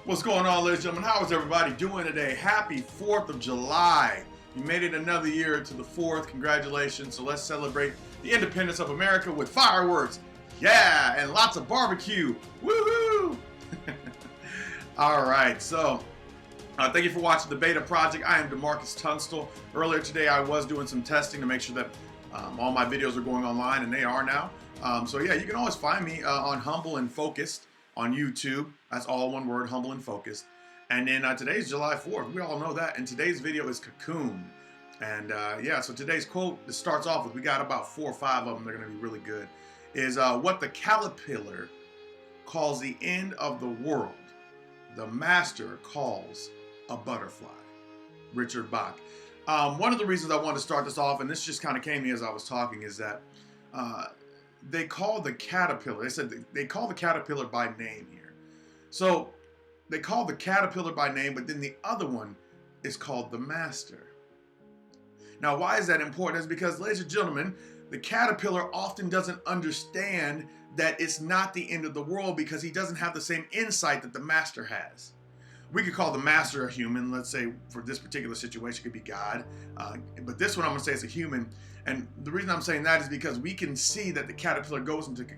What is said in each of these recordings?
What's going on, ladies and gentlemen? How is everybody doing today? Happy 4th of July. You made it another year to the 4th. Congratulations. So let's celebrate the independence of America with fireworks. Yeah, and lots of barbecue. Woohoo! All right, so thank you for watching the beta project. I am DeMarcus Tunstall. Earlier today, I was doing some testing to make sure that all my videos are going online, and they are now. So yeah, you can always find me on Humble and Focused on YouTube. That's all one word, Humble and Focused. And then today's July 4th. We all know that. And today's video is Cocoon. And yeah, so today's quote, it starts off with, we got about 4 or 5 of them. They're going to be really good. Is what the caterpillar calls the end of the world, the master calls a butterfly. Richard Bach. One of the reasons I wanted to start this off, and this just kind of came to me as I was talking, is that they call the caterpillar, they call the caterpillar by name here. So they call the caterpillar by name, but then the other one is called the master. Now, why is that important? It's because, ladies and gentlemen, the caterpillar often doesn't understand that it's not the end of the world because he doesn't have the same insight that the master has. We could call the master a human. Let's say for this particular situation, it could be God. But this one I'm going to say is a human. And the reason I'm saying that is because we can see that the caterpillar goes into the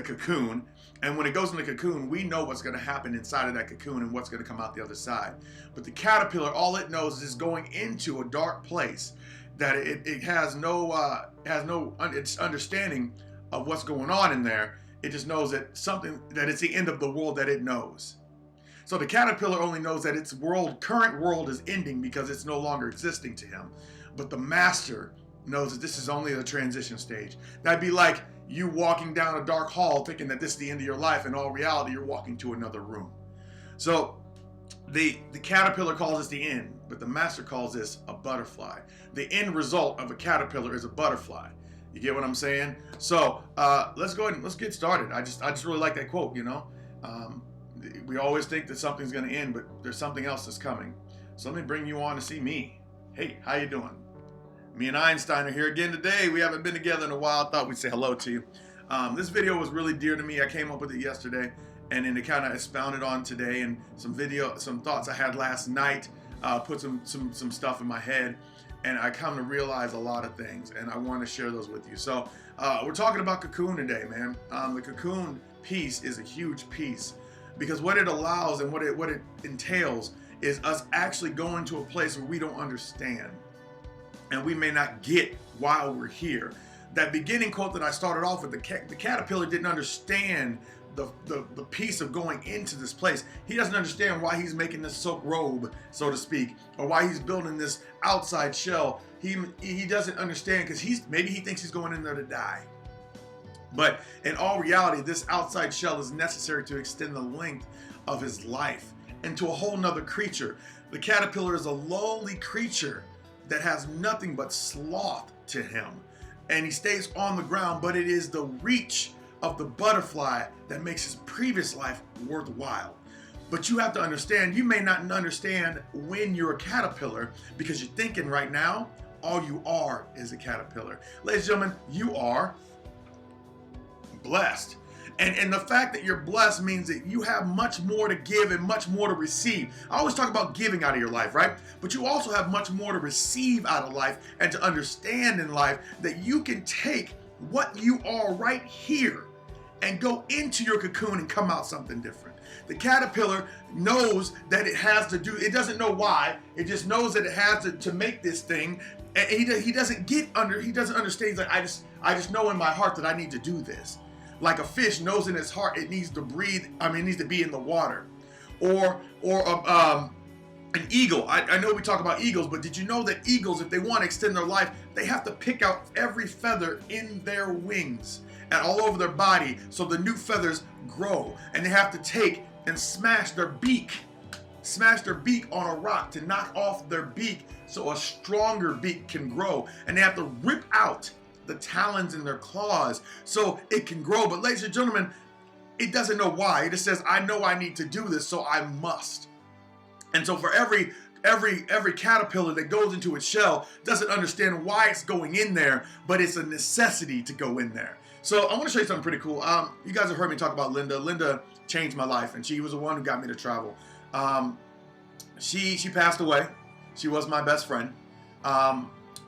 cocoon. And when it goes into the cocoon, we know what's going to happen inside of that cocoon and what's going to come out the other side. But the caterpillar, all it knows is going into a dark place that it has no its understanding of what's going on in there. It just knows that it's the end of the world that it knows. So the caterpillar only knows that its current world is ending because it's no longer existing to him. But the master knows that this is only the transition stage. That'd be like you walking down a dark hall thinking that this is the end of your life. In all reality, you're walking to another room. So the caterpillar calls this the end, but the master calls this a butterfly. The end result of a caterpillar is a butterfly. You get what I'm saying? So let's go ahead and let's get started. I just really like that quote, you know. We always think that something's going to end, but there's something else that's coming. So let me bring you on to see me. Hey, how you doing? Me and Einstein are here again today. We haven't been together in a while. I thought we'd say hello to you. This video was really dear to me. I came up with it yesterday, and then it kind of expounded on today, and some thoughts I had last night, put some stuff in my head, and I come to realize a lot of things, and I want to share those with you. So we're talking about Cocoon today, man. The Cocoon piece is a huge piece, because what it allows and what it entails is us actually going to a place where we don't understand, and we may not get why we're here. That beginning quote that I started off with, the caterpillar didn't understand the piece of going into this place. He doesn't understand why he's making this silk robe, so to speak, or why he's building this outside shell. He doesn't understand because maybe he thinks he's going in there to die. But in all reality, this outside shell is necessary to extend the length of his life into a whole nother creature. The caterpillar is a lowly creature that has nothing but sloth to him. And he stays on the ground, but it is the reach of the butterfly that makes his previous life worthwhile. But you have to understand, you may not understand when you're a caterpillar because you're thinking right now, all you are is a caterpillar. Ladies and gentlemen, you are blessed. And the fact that you're blessed means that you have much more to give and much more to receive. I always talk about giving out of your life, right? But you also have much more to receive out of life and to understand in life that you can take what you are right here and go into your cocoon and come out something different. The caterpillar knows that it has to do, it doesn't know why, it just knows that it has to make this thing. And he doesn't understand. He's like, I just know in my heart that I need to do this. Like a fish knows in its heart it needs to breathe, it needs to be in the water. Or an eagle. I know we talk about eagles, but did you know that eagles, if they want to extend their life, they have to pick out every feather in their wings and all over their body so the new feathers grow. And they have to take and smash their beak on a rock to knock off their beak so a stronger beak can grow. And they have to rip out the talons in their claws so it can grow. But ladies and gentlemen, it doesn't know why. It just says, I know I need to do this, so I must. And so for every caterpillar that goes into its shell doesn't understand why it's going in there, but it's a necessity to go in there. So I want to show you something pretty cool. You guys have heard me talk about Linda. Linda changed my life, and she was the one who got me to travel. She passed away. She was my best friend,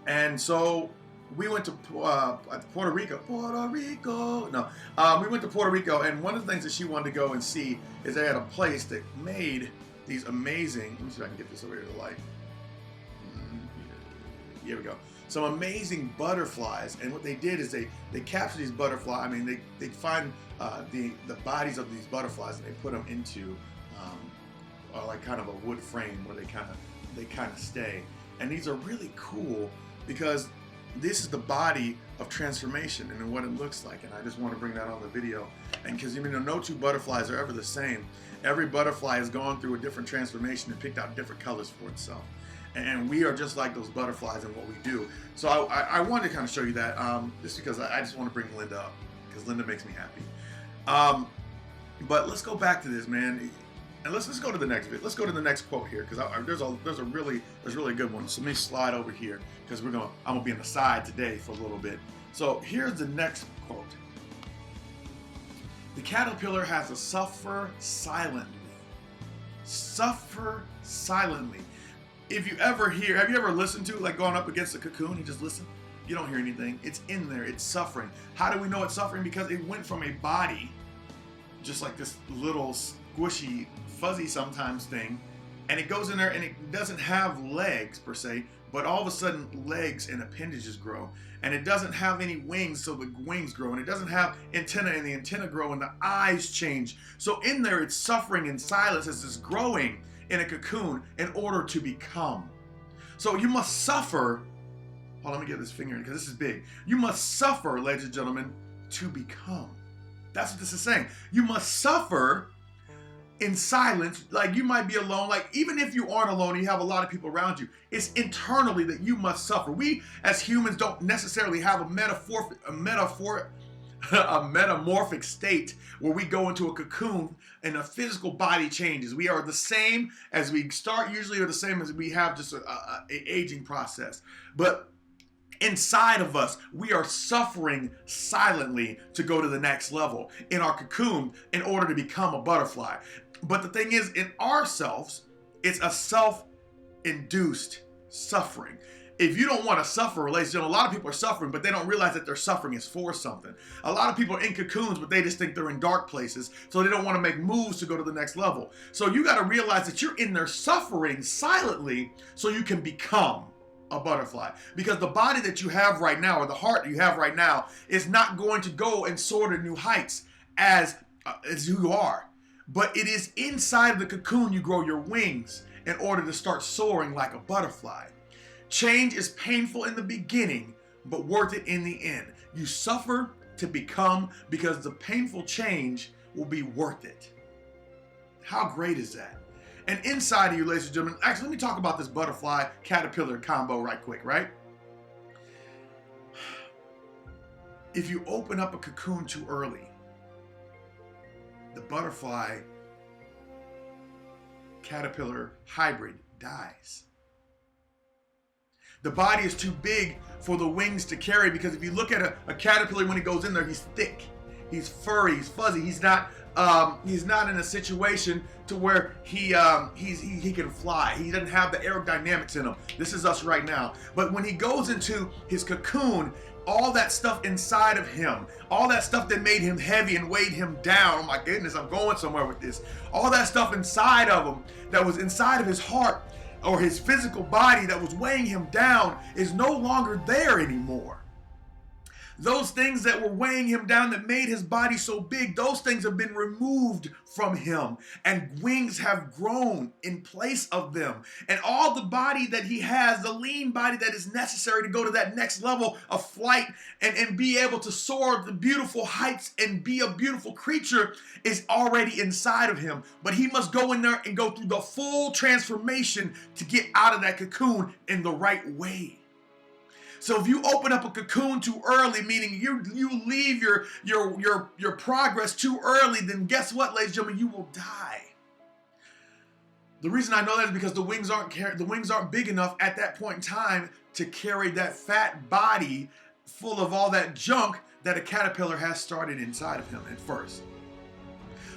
and so we went to Puerto Rico. Puerto Rico. No, we went to Puerto Rico, and one of the things that she wanted to go and see is they had a place that made these amazing. Let me see if I can get this over here to the light. Here we go. Some amazing butterflies, and what they did is they capture these butterflies. I mean, they find the bodies of these butterflies, and they put them into like kind of a wood frame where they kind of stay. And these are really cool because this is the body of transformation and what it looks like. And I just want to bring that on the video. And because no two butterflies are ever the same. Every butterfly has gone through a different transformation and picked out different colors for itself. And we are just like those butterflies in what we do. So I wanted to kind of show you that just because I just want to bring Linda up because Linda makes me happy. But let's go back to this, man. And let's go to the next bit. Let's go to the next quote here because there's really a good one. So let me slide over here because I'm gonna be on the side today for a little bit. So here's the next quote. The caterpillar has to suffer silently. Suffer silently. Have you ever listened to like going up against a cocoon and just listen? You don't hear anything. It's in there. It's suffering. How do we know it's suffering? Because it went from a body, just like this little squishy, fuzzy sometimes thing, and it goes in there and it doesn't have legs per se, but all of a sudden legs and appendages grow. And it doesn't have any wings, so the wings grow. And it doesn't have antenna, and the antenna grow, and the eyes change. So in there, it's suffering in silence as it's growing in a cocoon in order to become. So you must suffer. Hold on, let me get this finger in because this is big. You must suffer, ladies and gentlemen, to become. That's what this is saying. You must suffer in silence. Like you might be alone. Like even if you aren't alone and you have a lot of people around you, it's internally that you must suffer. We as humans don't necessarily have a metamorphic state where we go into a cocoon and a physical body changes. We are the same as we start, usually are the same as we have just a aging process. But inside of us, we are suffering silently to go to the next level in our cocoon in order to become a butterfly. But the thing is, in ourselves, it's a self-induced suffering. If you don't want to suffer, ladies and gentlemen, a lot of people are suffering, but they don't realize that their suffering is for something. A lot of people are in cocoons, but they just think they're in dark places, so they don't want to make moves to go to the next level. So you got to realize that you're in there suffering silently so you can become a butterfly. Because the body that you have right now, or the heart you have right now, is not going to go and soar to new heights as who you are. But it is inside of the cocoon you grow your wings in order to start soaring like a butterfly. Change is painful in the beginning, but worth it in the end. You suffer to become because the painful change will be worth it. How great is that? And inside of you, ladies and gentlemen, actually, let me talk about this butterfly caterpillar combo right quick, right? If you open up a cocoon too early, the butterfly caterpillar hybrid dies. The body is too big for the wings to carry because if you look at a caterpillar when it goes in there, he's thick, he's furry, he's fuzzy. He's not in a situation to where he can fly. He doesn't have the aerodynamics in him. This is us right now. But when he goes into his cocoon, all that stuff inside of him, all that stuff that made him heavy and weighed him down, oh my goodness, I'm going somewhere with this. All that stuff inside of him that was inside of his heart or his physical body that was weighing him down is no longer there anymore. Those things that were weighing him down that made his body so big, those things have been removed from him and wings have grown in place of them. And all the body that he has, the lean body that is necessary to go to that next level of flight and be able to soar the beautiful heights and be a beautiful creature is already inside of him. But he must go in there and go through the full transformation to get out of that cocoon in the right way. So if you open up a cocoon too early, meaning you leave your progress too early, then guess what, ladies and gentlemen, you will die. The reason I know that is because the wings aren't big enough at that point in time to carry that fat body full of all that junk that a caterpillar has started inside of him at first.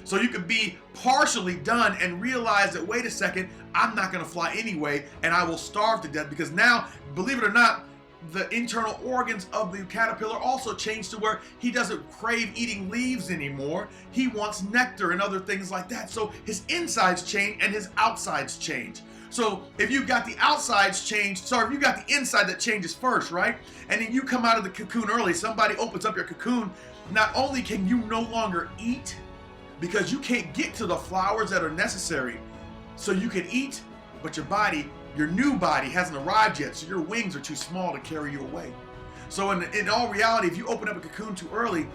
So you could be partially done and realize that, wait a second, I'm not going to fly anyway, and I will starve to death, because now, believe it or not, the internal organs of the caterpillar also change to where he doesn't crave eating leaves anymore. He wants nectar and other things like that. So his insides change and his outsides change. So if you've got the outsides change, if you got the inside that changes first, right? And then you come out of the cocoon early, somebody opens up your cocoon, not only can you no longer eat, because you can't get to the flowers that are necessary so you can eat, but your new body hasn't arrived yet, so your wings are too small to carry you away. So in all reality, if you open up a cocoon too early,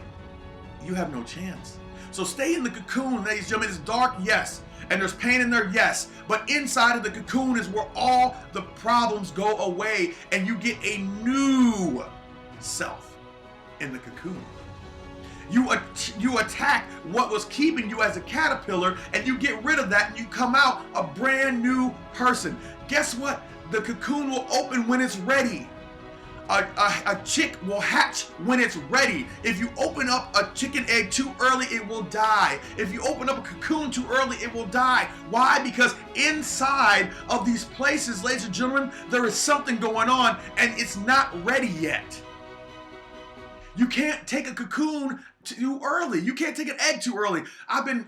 you have no chance. So stay in the cocoon, ladies and gentlemen. It's dark, yes, and there's pain in there, yes, but inside of the cocoon is where all the problems go away, and you get a new self in the cocoon. You attack what was keeping you as a caterpillar, and you get rid of that, and you come out a brand new person. Guess what? The cocoon will open when it's ready. A chick will hatch when it's ready. If you open up a chicken egg too early, it will die. If you open up a cocoon too early, it will die. Why? Because inside of these places, ladies and gentlemen, there is something going on, and it's not ready yet. You can't take a cocoon too early. You can't take an egg too early. I've been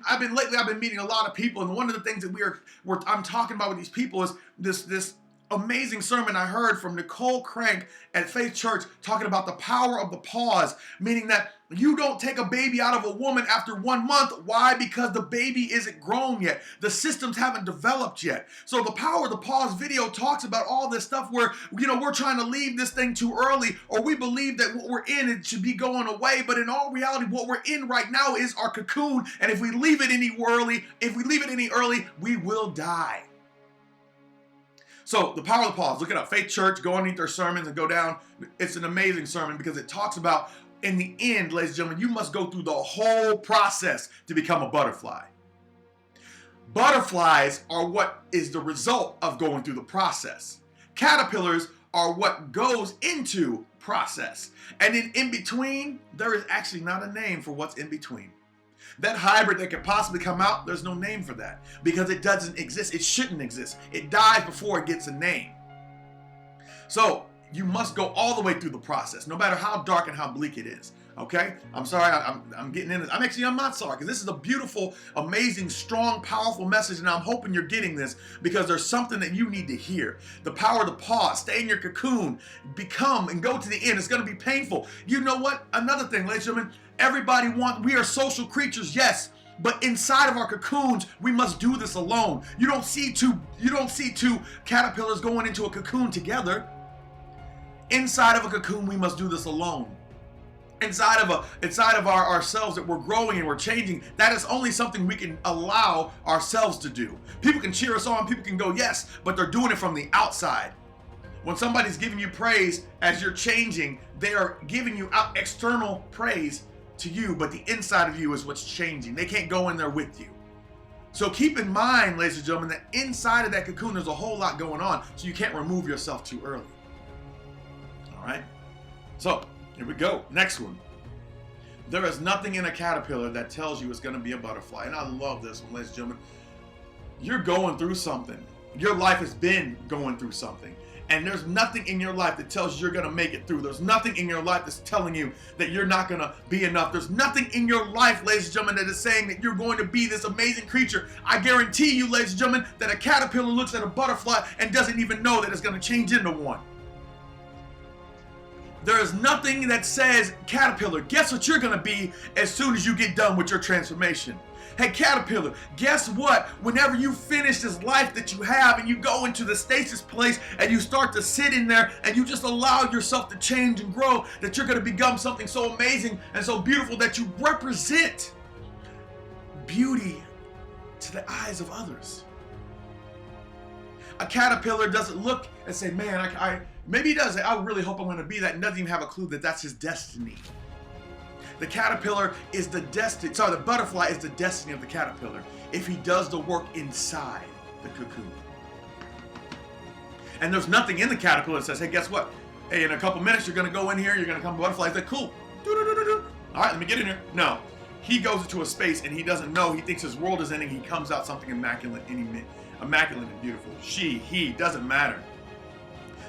meeting a lot of people, and one of the things that I'm talking about with these people is this amazing sermon I heard from Nicole Crank at Faith Church, talking about the power of the pause, meaning that you don't take a baby out of a woman after 1 month. Why? Because the baby isn't grown yet. The systems haven't developed yet. So the power of the pause video talks about all this stuff where, we're trying to leave this thing too early, or we believe that what we're in, it should be going away. But in all reality, what we're in right now is our cocoon. And if we leave it any early, we will die. So the power of the pause, look it up. Faith Church, go underneath their sermons and go down. It's an amazing sermon because it talks about, in the end, ladies and gentlemen, you must go through the whole process to become a butterfly. Butterflies are what is the result of going through the process. Caterpillars are what goes into process. And in between, there is actually not a name for what's in between. That hybrid that could possibly come out, there's no name for that because it doesn't exist. It shouldn't exist. It dies before it gets a name. So you must go all the way through the process, no matter how dark and how bleak it is. Okay? I'm sorry, I'm getting into this. I'm not sorry, because this is a beautiful, amazing, strong, powerful message, and I'm hoping you're getting this because there's something that you need to hear. The power of the pause, stay in your cocoon, become and go to the end. It's going to be painful. You know what? Another thing, ladies and gentlemen, we are social creatures, yes, but inside of our cocoons, we must do this alone. You don't see two caterpillars going into a cocoon together. Inside of a cocoon, we must do this alone. Inside of ourselves that we're growing and we're changing, that is only something we can allow ourselves to do. People can cheer us on, people can go yes, but they're doing it from the outside. When somebody's giving you praise as you're changing, they are giving you external praise to you, but the inside of you is what's changing. They can't go in there with you. So keep in mind, ladies and gentlemen, that inside of that cocoon there's a whole lot going on, so you can't remove yourself too early. All right? So here we go. Next one. There is nothing in a caterpillar that tells you it's going to be a butterfly. And I love this one, ladies and gentlemen. You're going through something. Your life has been going through something. And there's nothing in your life that tells you you're going to make it through. There's nothing in your life that's telling you that you're not going to be enough. There's nothing in your life, ladies and gentlemen, that is saying that you're going to be this amazing creature. I guarantee you, ladies and gentlemen, that a caterpillar looks at a butterfly and doesn't even know that it's going to change into one. There is nothing that says, caterpillar, guess what you're going to be as soon as you get done with your transformation. Hey, caterpillar, guess what? Whenever you finish this life that you have and you go into the stasis place and you start to sit in there and you just allow yourself to change and grow, that you're going to become something so amazing and so beautiful that you represent beauty to the eyes of others. A caterpillar doesn't look and say, man, maybe he does say, I really hope I'm going to be that, and doesn't even have a clue that that's his destiny. The caterpillar is the butterfly is the destiny of the caterpillar if he does the work inside the cocoon. And there's nothing in the caterpillar that says, hey, guess what? hey, in a couple minutes, you're gonna go in here, you're gonna come butterfly. He's like, cool. All right, let me get in here. No, he goes into a space and he doesn't know. He thinks his world is ending. He comes out something immaculate and beautiful. He, doesn't matter.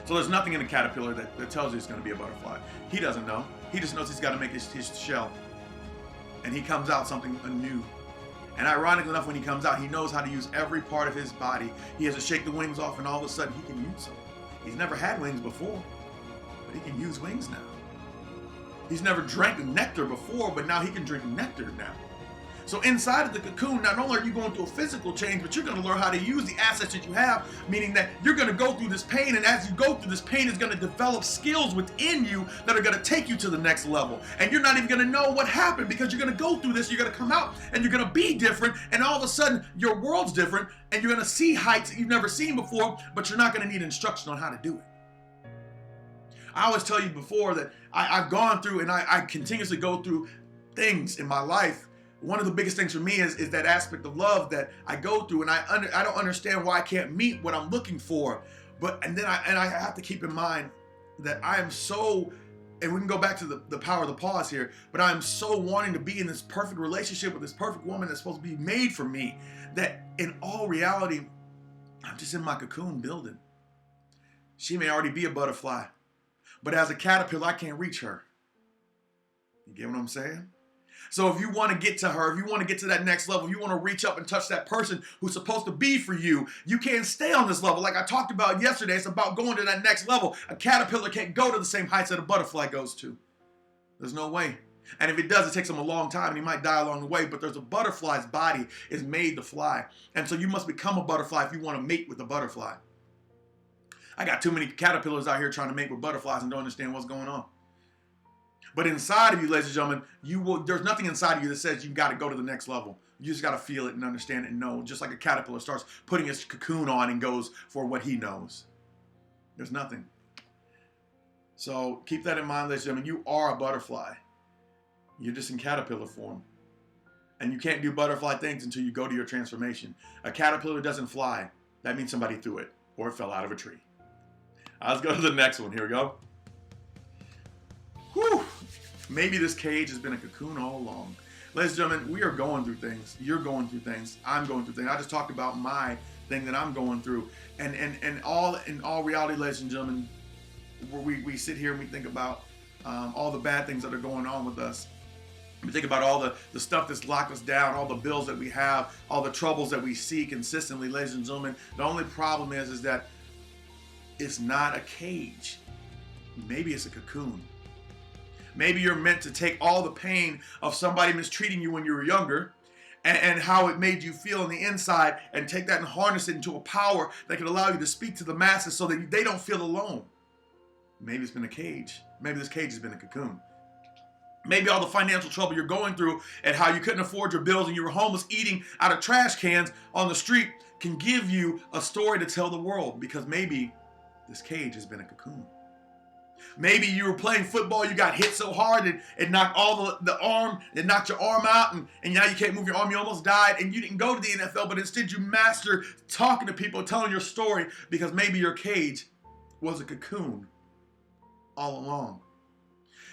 So there's nothing in a caterpillar that tells you it's gonna be a butterfly. He doesn't know. He just knows he's gotta make his shell. And he comes out something anew. And ironically enough, when he comes out, he knows how to use every part of his body. He has to shake the wings off, and all of a sudden, he can use them. He's never had wings before, but he can use wings now. He's never drank nectar before, but now he can drink nectar now. So inside of the cocoon, not only are you going through a physical change, but you're going to learn how to use the assets that you have, meaning that you're going to go through this pain, and as you go through this pain, it's going to develop skills within you that are going to take you to the next level. And you're not even going to know what happened, because you're going to go through this, you're going to come out, and you're going to be different, and all of a sudden, your world's different, and you're going to see heights that you've never seen before, but you're not going to need instruction on how to do it. I always tell you before that I've gone through, and I continuously go through things in my life. One of the biggest things for me is that aspect of love that I go through, and I don't understand why I can't meet what I'm looking for. And I have to keep in mind that I am so, and we can go back to the power of the pause here, but I am so wanting to be in this perfect relationship with this perfect woman that's supposed to be made for me, that in all reality, I'm just in my cocoon building. She may already be a butterfly, but as a caterpillar, I can't reach her. You get what I'm saying? So if you want to get to her, if you want to get to that next level, if you want to reach up and touch that person who's supposed to be for you, you can't stay on this level. Like I talked about yesterday, it's about going to that next level. A caterpillar can't go to the same heights that a butterfly goes to. There's no way. And if it does, it takes him a long time and he might die along the way, but there's a butterfly's body is made to fly. And so you must become a butterfly if you want to mate with a butterfly. I got too many caterpillars out here trying to mate with butterflies and don't understand what's going on. But inside of you, ladies and gentlemen, there's nothing inside of you that says you got to go to the next level. You just got to feel it and understand it and know, just like a caterpillar starts putting his cocoon on and goes for what he knows. There's nothing. So keep that in mind, ladies and gentlemen. You are a butterfly. You're just in caterpillar form. And you can't do butterfly things until you go to your transformation. A caterpillar doesn't fly. That means somebody threw it or it fell out of a tree. Let's go to the next one. Here we go. Whew. Maybe this cage has been a cocoon all along. Ladies and gentlemen, we are going through things. You're going through things. I'm going through things. I just talked about my thing that I'm going through. And in all reality, ladies and gentlemen, we sit here and we think about all the bad things that are going on with us. We think about all the stuff that's locked us down, all the bills that we have, all the troubles that we see consistently, ladies and gentlemen. The only problem is that it's not a cage. Maybe it's a cocoon. Maybe you're meant to take all the pain of somebody mistreating you when you were younger and how it made you feel on the inside and take that and harness it into a power that can allow you to speak to the masses so that they don't feel alone. Maybe it's been a cage. Maybe this cage has been a cocoon. Maybe all the financial trouble you're going through and how you couldn't afford your bills and you were homeless eating out of trash cans on the street can give you a story to tell the world, because maybe this cage has been a cocoon. Maybe you were playing football, you got hit so hard and it knocked all the arm, it knocked your arm out, and now you can't move your arm, you almost died, and you didn't go to the NFL, but instead you mastered talking to people, telling your story, because maybe your cage was a cocoon all along.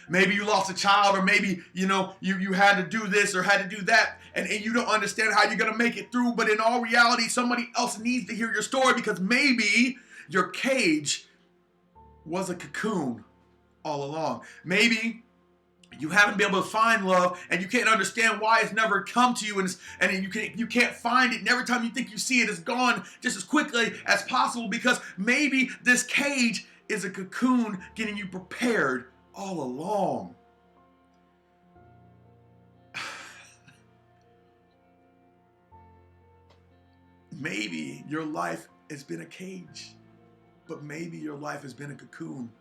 Maybe you lost a child, or maybe, you had to do this or had to do that, and you don't understand how you're going to make it through, but in all reality, somebody else needs to hear your story, because maybe your cage was a cocoon all along. Maybe you haven't been able to find love and you can't understand why it's never come to you, and you can't find it, and every time you think you see it, it's gone just as quickly as possible, because maybe this cage is a cocoon getting you prepared all along. Maybe your life has been a cage, but maybe your life has been a cocoon,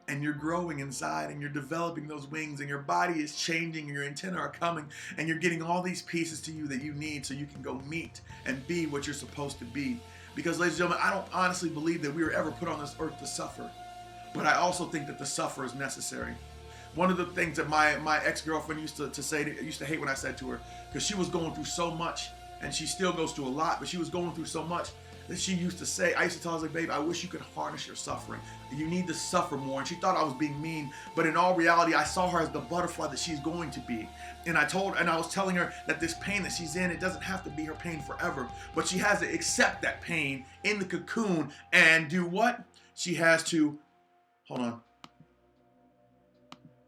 and you're growing inside and you're developing those wings and your body is changing and your antennae are coming and you're getting all these pieces to you that you need so you can go meet and be what you're supposed to be. Because, ladies and gentlemen, I don't honestly believe that we were ever put on this earth to suffer, but I also think that the suffer is necessary. One of the things that my ex-girlfriend used to hate when I said to her, because she was going through so much, and she still goes through a lot, but she was going through so much, that she used to say. I used to tell her, I was like, babe, I wish you could harness your suffering. You need to suffer more. And she thought I was being mean, but in all reality, I saw her as the butterfly that she's going to be. And I was telling her that this pain that she's in, it doesn't have to be her pain forever, but she has to accept that pain in the cocoon and do what? She has to, hold on.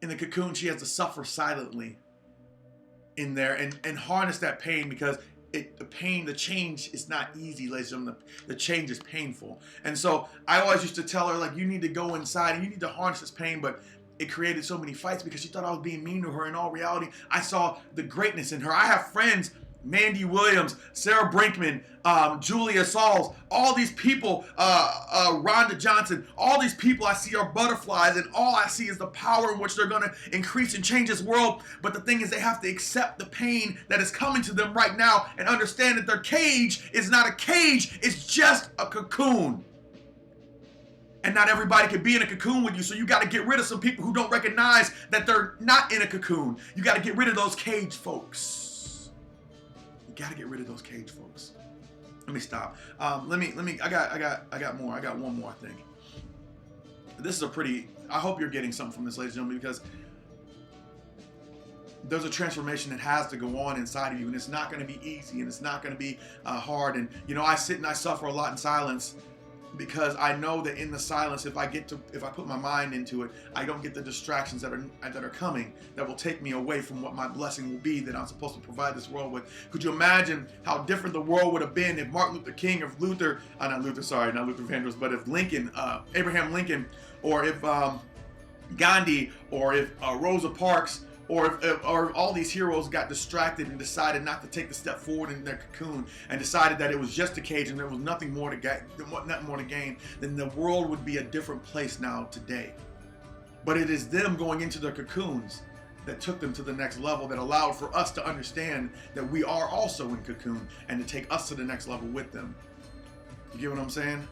In the cocoon, she has to suffer silently in there and harness that pain, because the change is not easy, ladies and gentlemen. The change is painful. And so I always used to tell her, like, you need to go inside and you need to harness this pain, but it created so many fights because she thought I was being mean to her. In all reality, I saw the greatness in her. I have friends, Mandy Williams, Sarah Brinkman, Julia Sauls, all these people, Rhonda Johnson, all these people I see are butterflies, and all I see is the power in which they're going to increase and change this world. But the thing is, they have to accept the pain that is coming to them right now and understand that their cage is not a cage, it's just a cocoon. And not everybody can be in a cocoon with you, so you got to get rid of some people who don't recognize that they're not in a cocoon. You got to get rid of those cage folks. Got to get rid of those cage folks. Let me stop. I got more. I got one more, I think. This is I hope you're getting something from this, ladies and gentlemen, because there's a transformation that has to go on inside of you, and it's not going to be easy, and it's not going to be hard. And, I sit and I suffer a lot in silence, because I know that in the silence, if I put my mind into it, I don't get the distractions that are coming that will take me away from what my blessing will be that I'm supposed to provide this world with. Could you imagine how different the world would have been if Martin Luther King, if not Luther Vandross, but if Lincoln, Abraham Lincoln, or if Gandhi, or if Rosa Parks, or if all these heroes got distracted and decided not to take the step forward in their cocoon and decided that it was just a cage and there was nothing more to gain, then the world would be a different place now today. But it is them going into their cocoons that took them to the next level, that allowed for us to understand that we are also in cocoon and to take us to the next level with them. You get what I'm saying?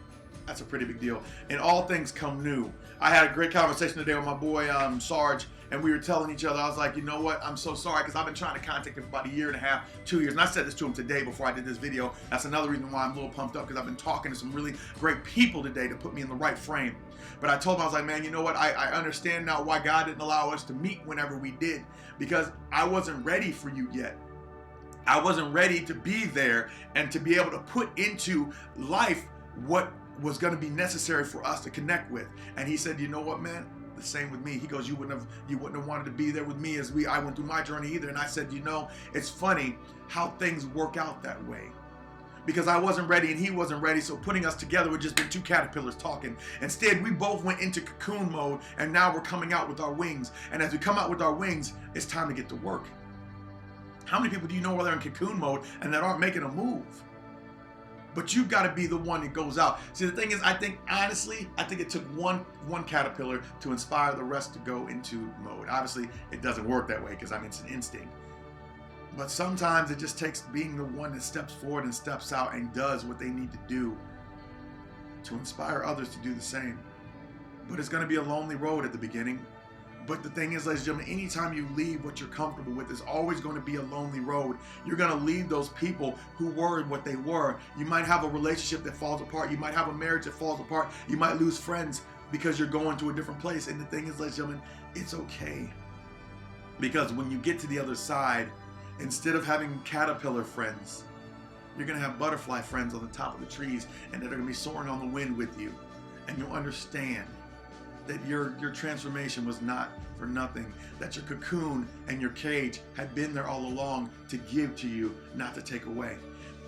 That's a pretty big deal. And all things come new. I had a great conversation today with my boy Sarge, and we were telling each other, I was like, you know what, I'm so sorry, because I've been trying to contact him for about 1.5 years, 2 years, and I said this to him today before I did this video. That's another reason why I'm a little pumped up, because I've been talking to some really great people today to put me in the right frame. But I told him, I was like, man, you know what, I understand now why God didn't allow us to meet whenever we did, because I wasn't ready for you yet. I wasn't ready to be there and to be able to put into life what was going to be necessary for us to connect with. And he said, you know what, man, the same with me. He goes, you wouldn't have wanted to be there with me as I went through my journey either. And I said, it's funny how things work out that way, because I wasn't ready and he wasn't ready. So putting us together would just been two caterpillars talking. Instead, we both went into cocoon mode, and now we're coming out with our wings. And as we come out with our wings, it's time to get to work. How many people do you know where they're in cocoon mode and that aren't making a move? But you've got to be the one that goes out. See, the thing is, I think it took one caterpillar to inspire the rest to go into mode. Obviously, it doesn't work that way, because it's an instinct. But sometimes it just takes being the one that steps forward and steps out and does what they need to do to inspire others to do the same. But it's going to be a lonely road at the beginning. But the thing is, ladies and gentlemen, anytime you leave what you're comfortable with, it's always going to be a lonely road. You're going to leave those people who were what they were. You might have a relationship that falls apart. You might have a marriage that falls apart. You might lose friends because you're going to a different place. And the thing is, ladies and gentlemen, it's okay. Because when you get to the other side, instead of having caterpillar friends, you're going to have butterfly friends on the top of the trees, and they're going to be soaring on the wind with you. And you'll understand that your transformation was not for nothing, that your cocoon and your cage had been there all along to give to you, not to take away.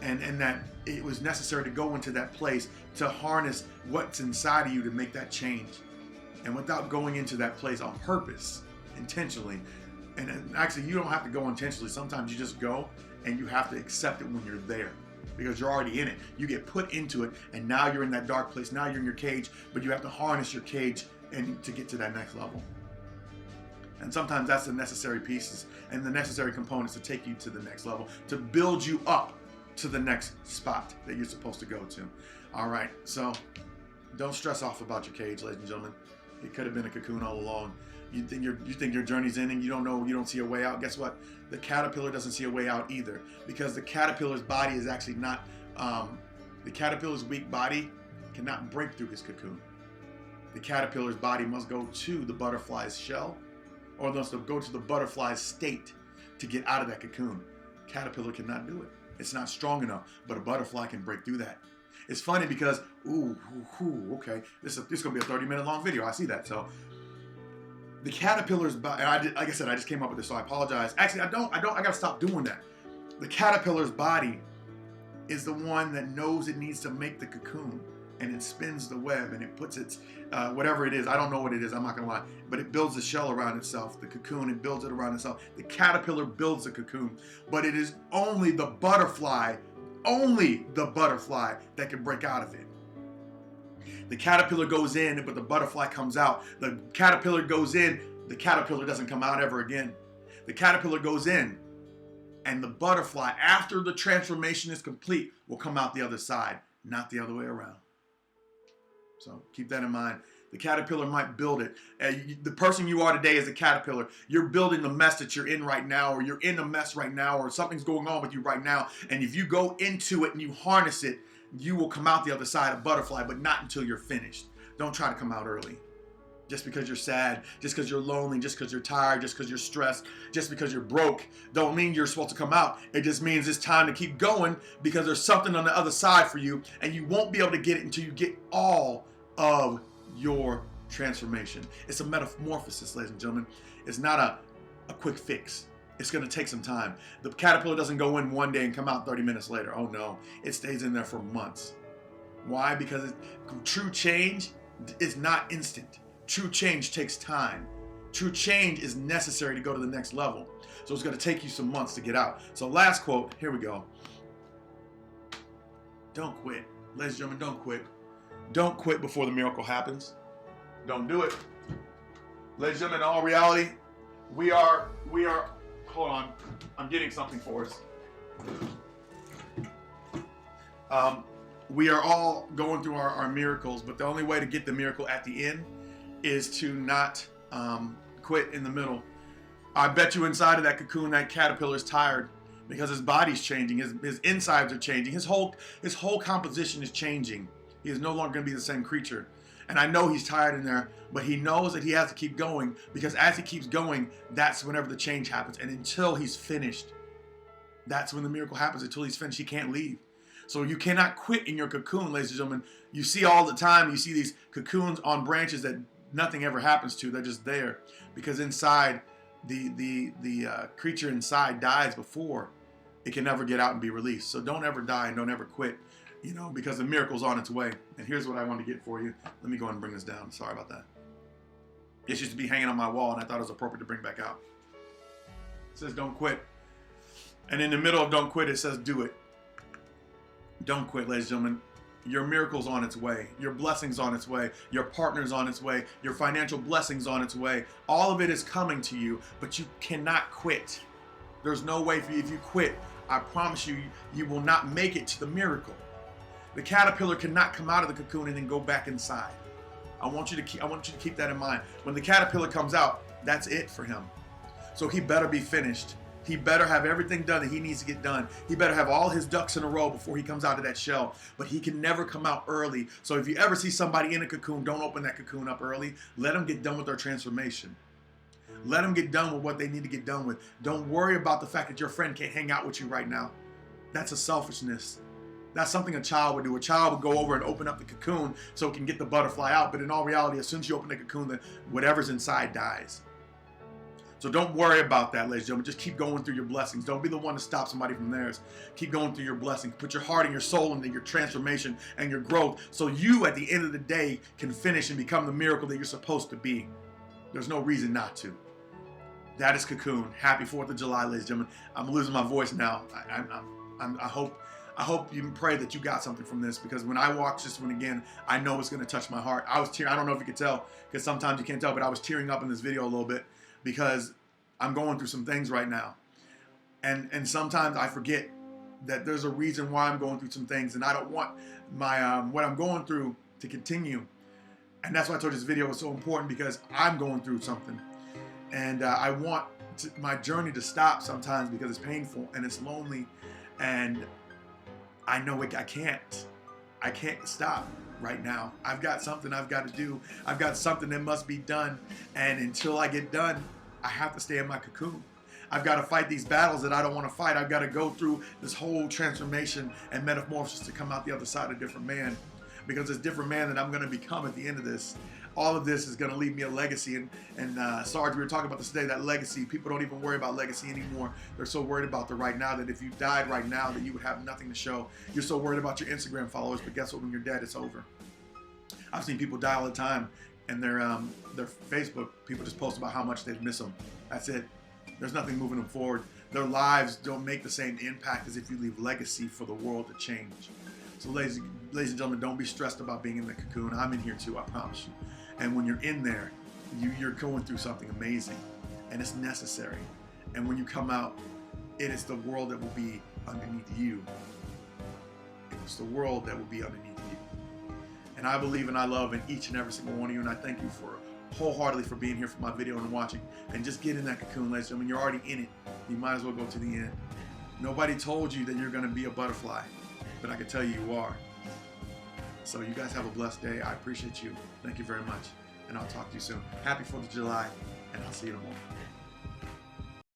And that it was necessary to go into that place to harness what's inside of you to make that change. And without going into that place on purpose, intentionally, and actually you don't have to go intentionally, sometimes you just go and you have to accept it when you're there, because you're already in it. You get put into it, and now you're in that dark place. Now you're in your cage, but you have to harness your cage and to get to that next level. And sometimes that's the necessary pieces and the necessary components to take you to the next level, to build you up to the next spot that you're supposed to go to. All right, so don't stress off about your cage, ladies and gentlemen. It could have been a cocoon all along. You think your journey's ending, you don't see a way out. Guess what? The caterpillar doesn't see a way out either, because the caterpillar's body is actually not The caterpillar's weak body cannot break through his cocoon. The caterpillar's body must go to the butterfly's shell, or must go to the butterfly's state to get out of that cocoon. Caterpillar cannot do it. It's not strong enough, but a butterfly can break through that. It's funny because, okay, this is going to be a 30-minute long video. I see that. So the caterpillar's body, like I said, I just came up with this, so I apologize. Actually, I got to stop doing that. The caterpillar's body is the one that knows it needs to make the cocoon, and it spins the web, and it puts its, whatever it is, I don't know what it is, I'm not going to lie, but it builds the shell around itself, the cocoon, it builds it around itself. The caterpillar builds the cocoon, but it is only the butterfly that can break out of it. The caterpillar goes in, but the butterfly comes out. The caterpillar goes in, the caterpillar doesn't come out ever again. The caterpillar goes in, and the butterfly, after the transformation is complete, will come out the other side, not the other way around. So keep that in mind. The caterpillar might build it. The person you are today is a caterpillar. You're building the mess that you're in right now, or you're in a mess right now, or something's going on with you right now. And if you go into it and you harness it, you will come out the other side a butterfly, but not until you're finished. Don't try to come out early. Just because you're sad, just because you're lonely, just because you're tired, just because you're stressed, just because you're broke, don't mean you're supposed to come out. It just means it's time to keep going, because there's something on the other side for you, and you won't be able to get it until you get all of your transformation. It's a metamorphosis, ladies and gentlemen. It's not a quick fix. It's going to take some time. The caterpillar doesn't go in one day and come out 30 minutes later. Oh no, it stays in there for months. Why? Because true change is not instant. True change takes time. True change is necessary to go to the next level. So it's going to take you some months to get out. So last quote, here we go. Don't quit. Ladies and gentlemen, don't quit. Don't quit before the miracle happens. Don't do it. Ladies and gentlemen, in all reality, we are, hold on, I'm getting something for us. We are all going through our miracles, but the only way to get the miracle at the end is to not quit in the middle. I bet you inside of that cocoon, that caterpillar is tired because his body's changing, his insides are changing, his whole composition is changing. He is no longer going to be the same creature. And I know he's tired in there, but he knows that he has to keep going, because as he keeps going, that's whenever the change happens. And until he's finished, that's when the miracle happens. Until he's finished, he can't leave. So you cannot quit in your cocoon, ladies and gentlemen. You see all the time, you see these cocoons on branches that nothing ever happens to. They're just there because inside, the creature inside dies before it can ever get out and be released. So don't ever die and don't ever quit, because the miracle's on its way. And here's what I want to get for you. Let me go ahead and bring this down. Sorry about that. This used to be hanging on my wall, and I thought it was appropriate to bring back out. It says don't quit. And in the middle of don't quit, it says do it. Don't quit, ladies and gentlemen. Your miracle's on its way. Your blessing's on its way. Your partner's on its way. Your financial blessing's on its way. All of it is coming to you, but you cannot quit. There's no way for you. If you quit, I promise you, you will not make it to the miracle. The caterpillar cannot come out of the cocoon and then go back inside. I want you to keep that in mind. When the caterpillar comes out, that's it for him. So he better be finished. He better have everything done that he needs to get done. He better have all his ducks in a row before he comes out of that shell. But he can never come out early. So if you ever see somebody in a cocoon, don't open that cocoon up early. Let them get done with their transformation. Let them get done with what they need to get done with. Don't worry about the fact that your friend can't hang out with you right now. That's a selfishness. That's something a child would do. A child would go over and open up the cocoon so it can get the butterfly out. But in all reality, as soon as you open the cocoon, then whatever's inside dies. So don't worry about that, ladies and gentlemen. Just keep going through your blessings. Don't be the one to stop somebody from theirs. Keep going through your blessings. Put your heart and your soul into your transformation and your growth, so you, at the end of the day, can finish and become the miracle that you're supposed to be. There's no reason not to. That is Cocoon. Happy 4th of July, ladies and gentlemen. I'm losing my voice now. I hope you pray that you got something from this, because when I watch this one again, I know it's going to touch my heart. I was tearing. I don't know if you could tell, because sometimes you can't tell, but I was tearing up in this video a little bit, because I'm going through some things right now. And sometimes I forget that there's a reason why I'm going through some things, and I don't want my what I'm going through to continue. And that's why I told you this video was so important, because I'm going through something. And I want my journey to stop sometimes, because it's painful and it's lonely. And I know I can't. I can't stop right now. I've got something I've got to do. I've got something that must be done. And until I get done, I have to stay in my cocoon. I've got to fight these battles that I don't want to fight. I've got to go through this whole transformation and metamorphosis to come out the other side a different man. Because this different man that I'm going to become at the end of this, all of this is going to leave me a legacy. And Sarge, we were talking about this today, that legacy. People don't even worry about legacy anymore. They're so worried about the right now that if you died right now, that you would have nothing to show. You're so worried about your Instagram followers, but guess what? When you're dead, it's over. I've seen people die all the time, and their Facebook, people just post about how much they miss them. That's it. There's nothing moving them forward. Their lives don't make the same impact as if you leave legacy for the world to change. So ladies and gentlemen, don't be stressed about being in the cocoon. I'm in here too, I promise you. And when you're in there, you're going through something amazing, and it's necessary. And when you come out, it is the world that will be underneath you. It's the world that will be underneath you. And I believe and I love in each and every single one of you, and I thank you for wholeheartedly for being here for my video and watching. And just get in that cocoon, ladies and gentlemen. You're already in it. You might as well go to the end. Nobody told you that you're going to be a butterfly, but I can tell you you are. So you guys have a blessed day. I appreciate you. Thank you very much. And I'll talk to you soon. Happy 4th of July, and I'll see you tomorrow.